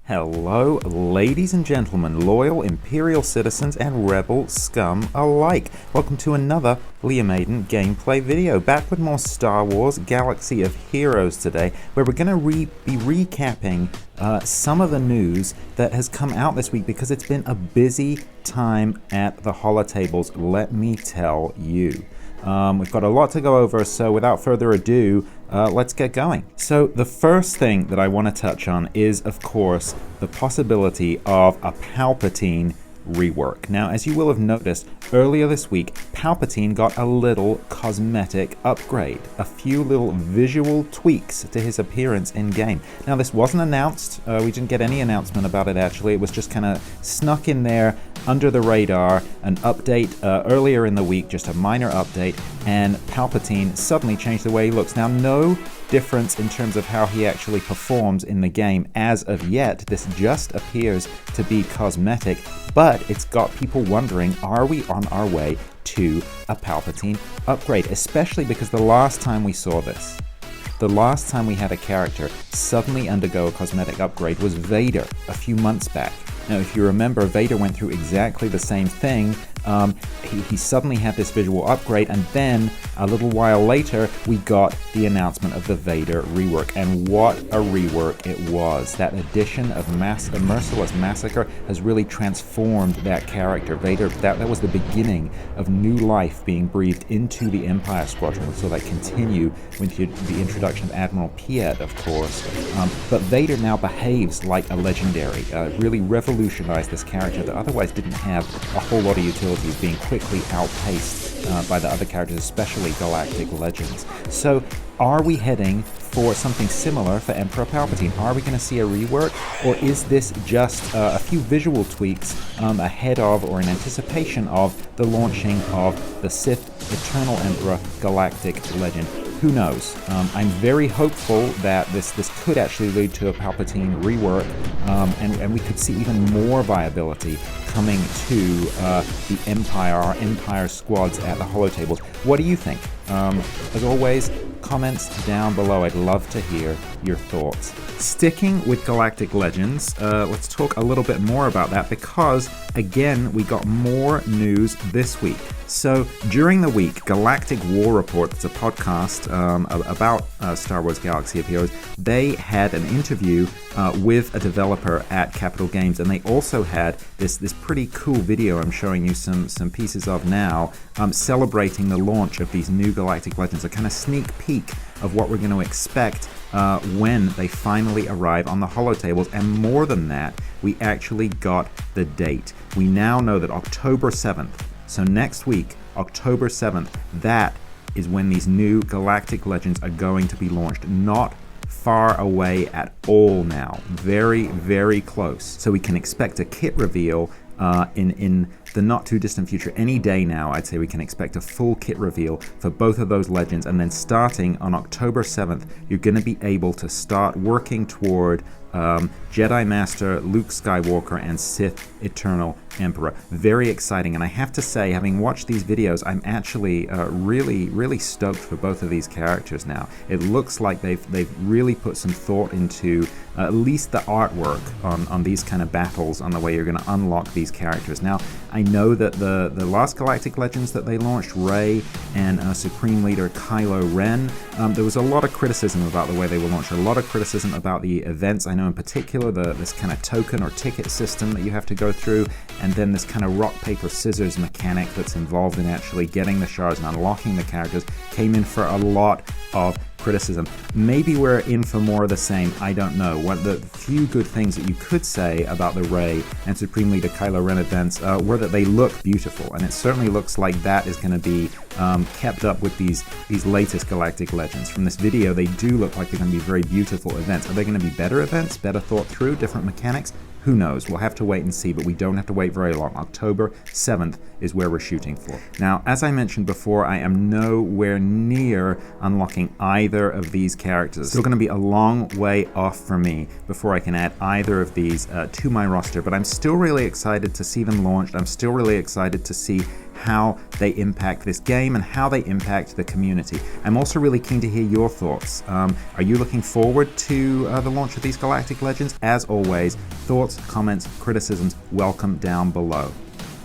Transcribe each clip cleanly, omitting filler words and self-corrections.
Hello, ladies and gentlemen, loyal Imperial citizens and rebel scum alike. Welcome to another Liam Aiden gameplay video. Back with more Star Wars Galaxy of Heroes today, where we're going to be recapping some of the news that has come out this week because it's been a busy time at the holotables, let me tell you. We've got a lot to go over, so without further ado, let's get going. So the first thing that I want to touch on is, of course, the possibility of a Palpatine rework. Now, as you will have noticed, earlier this week, Palpatine got a little cosmetic upgrade, a few little visual tweaks to his appearance in-game. Now, this wasn't announced. We didn't get any announcement about it, actually. It was just kind of snuck in there under the radar, an update earlier in the week, just a minor update, and Palpatine suddenly changed the way he looks. Now, no difference in terms of how he actually performs in the game as of yet. This just appears to be cosmetic, but it's got people wondering, are we on our way to a Palpatine upgrade? Especially because the last time we saw this, the last time we had a character suddenly undergo a cosmetic upgrade was Vader a few months back. Now, if you remember, Vader went through exactly the same thing. He suddenly had this visual upgrade, and then a little while later, we got the announcement of the Vader rework. And what a rework it was. That addition of the Merciless Massacre has really transformed that character. Vader, that was the beginning of new life being breathed into the Empire Squadron. So that continue with the introduction of Admiral Piet, of course. But Vader now behaves like a legendary, really revolutionized this character that otherwise didn't have a whole lot of utility, being quickly outpaced by the other characters, especially Galactic Legends. So are we heading for something similar for Emperor Palpatine? Are we going to see a rework, or is this just a few visual tweaks ahead of or in anticipation of the launching of the Sith Eternal Emperor Galactic Legend? Who knows? I'm very hopeful that this could actually lead to a Palpatine rework, and we could see even more viability coming to the Empire squads at the holotables. What do you think? As always, comments down below. I'd love to hear your thoughts. Sticking with Galactic Legends, let's talk a little bit more about that because, again, we got more news this week. So during the week, Galactic War Report, it's a podcast about Star Wars Galaxy of Heroes, they had an interview with a developer at Capital Games, and they also had this pretty cool video I'm showing you some pieces of now, celebrating the launch of these new Galactic Legends, a kind of sneak peek of what we're going to expect when they finally arrive on the holotables. And more than that, we actually got the date. We now know that October 7th, so next week, October 7th, that is when these new Galactic Legends are going to be launched. Not far away at all now. Very, very close. So we can expect a kit reveal in the not too distant future. Any day now, I'd say we can expect a full kit reveal for both of those legends. And then starting on October 7th, you're going to be able to start working toward Jedi Master Luke Skywalker and Sith Eternal Emperor. Very exciting, and I have to say, having watched these videos, I'm actually really stoked for both of these characters now. It looks like they've really put some thought into at least the artwork on these kind of battles, on the way you're going to unlock these characters. Now, I know that the last Galactic Legends that they launched, Rey and Supreme Leader Kylo Ren, there was a lot of criticism about the way they were launched, a lot of criticism about the events. I know in particular this kind of token or ticket system that you have to go through, and then this kind of rock, paper, scissors mechanic that's involved in actually getting the shards and unlocking the characters came in for a lot of criticism. Maybe we're in for more of the same, I don't know. One of the few good things that you could say about the Rey and Supreme Leader Kylo Ren events were that they look beautiful, and it certainly looks like that is going to be kept up with these latest Galactic Legends. From this video, they do look like they're going to be very beautiful events. Are they going to be better events, better thought through, different mechanics? Who knows? We'll have to wait and see, but we don't have to wait very long. October 7th is where we're shooting for. Now, as I mentioned before, I am nowhere near unlocking either of these characters. Still going to be a long way off for me before I can add either of these to my roster, but I'm still really excited to see them launched. I'm still really excited to see how they impact this game and how they impact the community. I'm also really keen to hear your thoughts. Are you looking forward to the launch of these Galactic Legends? As always, thoughts, comments, criticisms, welcome down below.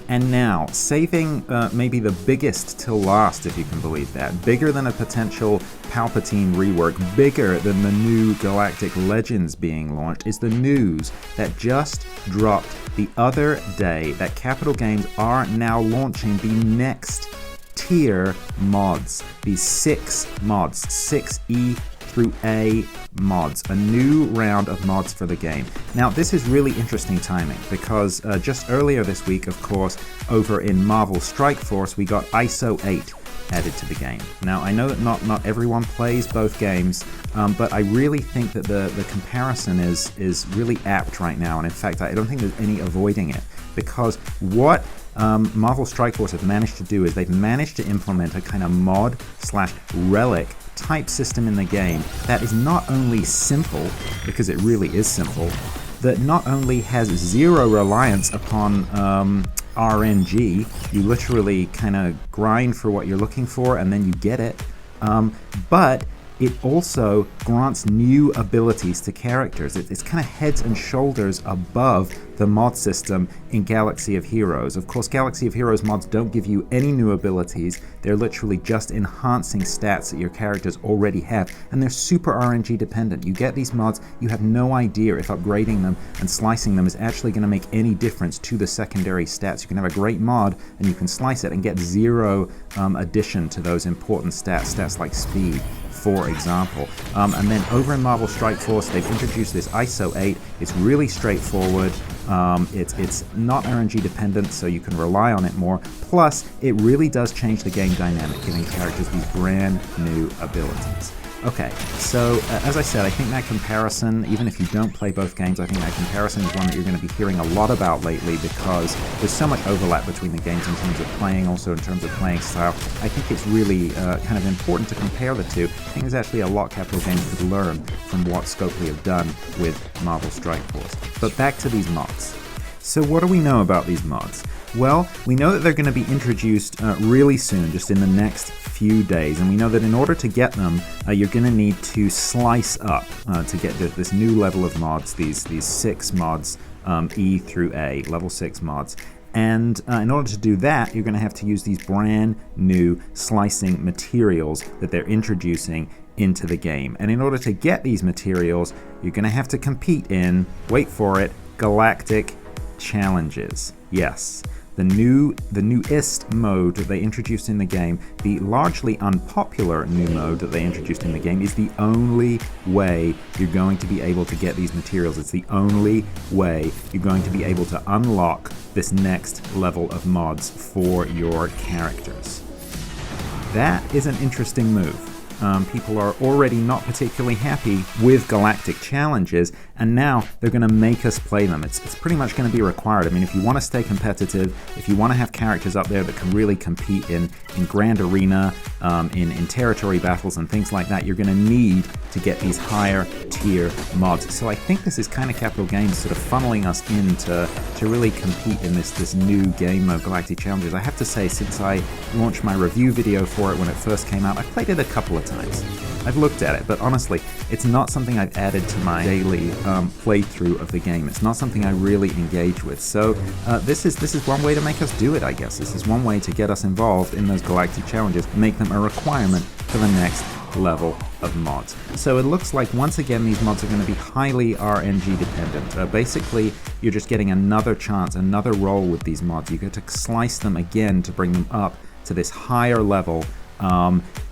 And now, saving maybe the biggest till last, if you can believe that, bigger than a potential Palpatine rework, bigger than the new Galactic Legends being launched, is the news that just dropped the other day that Capital Games are now launching the next tier mods. These 6 mods, 6E through A mods, a new round of mods for the game. Now, this is really interesting timing because just earlier this week, of course, over in Marvel Strike Force, we got ISO 8 added to the game. Now, I know that not everyone plays both games, but I really think that the comparison is really apt right now, and in fact, I don't think there's any avoiding it, because what Marvel Strike Force have managed to do is they've managed to implement a kind of mod/relic type system in the game that is not only simple, because it really is simple, that not only has zero reliance upon RNG, you literally kind of grind for what you're looking for and then you get it, but it also grants new abilities to characters. It's kind of heads and shoulders above the mod system in Galaxy of Heroes. Of course, Galaxy of Heroes mods don't give you any new abilities. They're literally just enhancing stats that your characters already have, and they're super RNG dependent. You get these mods, you have no idea if upgrading them and slicing them is actually going to make any difference to the secondary stats. You can have a great mod and you can slice it and get zero addition to those important stats like speed, for example. And then over in Marvel Strike Force, they've introduced this ISO 8. It's really straightforward. It's not RNG dependent, so you can rely on it more. Plus, it really does change the game dynamic, giving characters these brand new abilities. Okay, so as I said, I think that comparison, even if you don't play both games, I think that comparison is one that you're going to be hearing a lot about lately because there's so much overlap between the games in terms of playing, also in terms of playing style. I think it's really kind of important to compare the two. I think there's actually a lot Capital Games could learn from what Scopely have done with Marvel Strike Force. But back to these mods. So what do we know about these mods? Well, we know that they're going to be introduced really soon, just in the next few days, and we know that in order to get them, you're going to need to slice up to get this new level of mods, these 6 mods, E through A, level 6 mods. And in order to do that, you're going to have to use these brand new slicing materials that they're introducing into the game. And in order to get these materials, you're going to have to compete in, wait for it, Galactic Challenges. Yes. The newest mode that they introduced in the game, the largely unpopular new mode that they introduced in the game, is the only way you're going to be able to get these materials. It's the only way you're going to be able to unlock this next level of mods for your characters. That is an interesting move. People are already not particularly happy with Galactic Challenges, and now they're going to make us play them. It's pretty much going to be required. I mean, if you want to stay competitive, if you want to have characters up there that can really compete in Grand Arena, in territory battles and things like that, you're going to need to get these higher tier mods. So I think this is kind of Capital Games sort of funneling us in to really compete in this new game of Galactic Challenges. I have to say, since I launched my review video for it when it first came out, I played it a couple of times. I've looked at it, but honestly, it's not something I've added to my daily playthrough of the game. It's not something I really engage with. So this is one way to make us do it, I guess. This is one way to get us involved in those Galactic Challenges, make them a requirement for the next level of mods. So it looks like once again these mods are going to be highly RNG dependent. Basically, you're just getting another chance, another roll with these mods. You get to slice them again to bring them up to this higher level.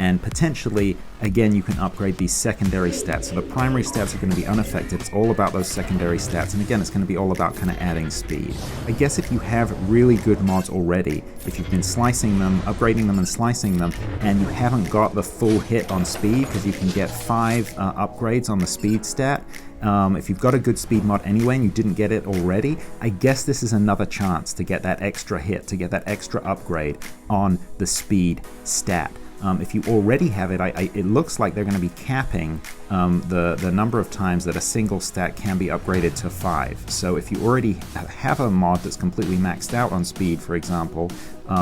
And potentially, again, you can upgrade these secondary stats. So the primary stats are going to be unaffected. It's all about those secondary stats. And again, it's going to be all about kind of adding speed. I guess if you have really good mods already, if you've been slicing them, upgrading them and slicing them, and you haven't got the full hit on speed, because you can get 5 upgrades on the speed stat, if you've got a good speed mod anyway and you didn't get it already, I guess this is another chance to get that extra hit, to get that extra upgrade on the speed stat. If you already have it, it looks like they're going to be capping the number of times that a single stat can be upgraded to 5. So if you already have a mod that's completely maxed out on speed, for example,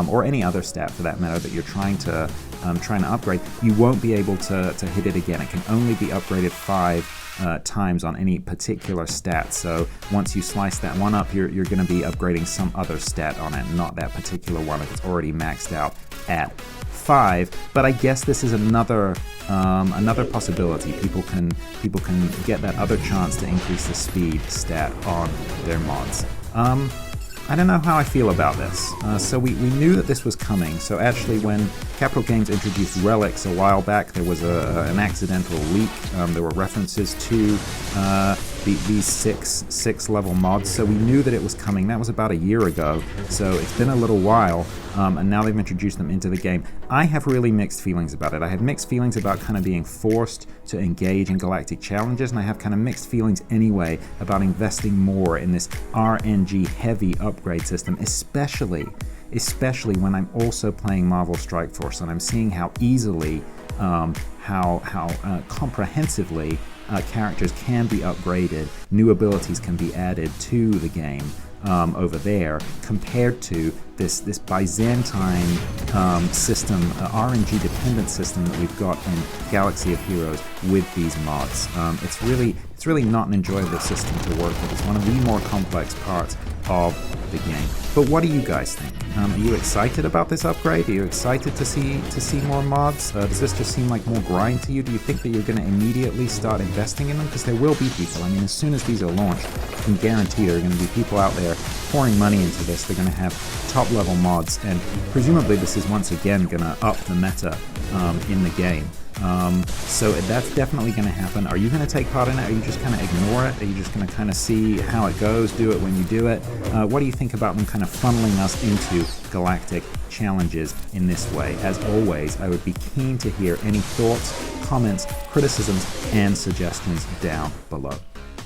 or any other stat for that matter that you're trying to upgrade, you won't be able to hit it again. It can only be upgraded 5 times on any particular stat. So once you slice that one up, you're going to be upgrading some other stat on it, not that particular one if it's already maxed out at 5. But I guess this is another possibility. People can get that other chance to increase the speed stat on their mods. I don't know how I feel about this. So we knew that this was coming. So actually when Capital Games introduced Relics a while back, there was an accidental leak. There were references to these six level mods. So we knew that it was coming. That was about a year ago. So it's been a little while, and now they've introduced them into the game. I have really mixed feelings about it. I have mixed feelings about kind of being forced to engage in galactic challenges, and I have kind of mixed feelings anyway about investing more in this RNG heavy upgrade system, especially when I'm also playing Marvel Strike Force and I'm seeing how easily, how comprehensively characters can be upgraded, new abilities can be added to the game over there, compared to this Byzantine system, RNG dependent system that we've got in Galaxy of Heroes with these mods. It's really not an enjoyable system to work with. It's one of the more complex parts of the game. But what do you guys think? Are you excited about this upgrade? Are you excited to see more mods? Does this just seem like more grind to you? Do you think that you're going to immediately start investing in them? Because there will be people. I mean, as soon as these are launched, I can guarantee there are going to be people out there pouring money into this. They're going to have top level mods, and presumably this is once again going to up the meta in the game. So that's definitely going to happen. Are you going to take part in it? Are you just kind of ignore it? Are you just going to kind of see how it goes, do it when you do it? What do you think about them kind of funneling us into galactic challenges in this way? As always, I would be keen to hear any thoughts, comments, criticisms, and suggestions down below.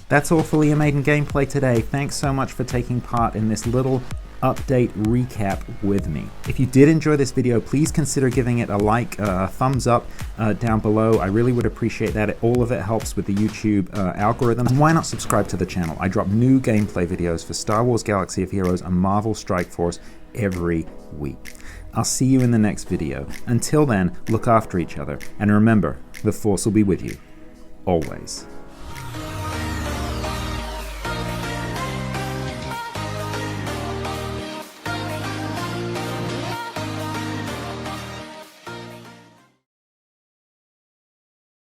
That's all for Leah Maiden Gameplay today. Thanks so much for taking part in this little update recap with me. If you did enjoy this video, please consider giving it a like, a thumbs up down below. I really would appreciate that. All of it helps with the YouTube algorithm. And why not subscribe to the channel? I drop new gameplay videos for Star Wars Galaxy of Heroes and Marvel Strike Force every week. I'll see you in the next video. Until then, look after each other, and remember, the Force will be with you, always.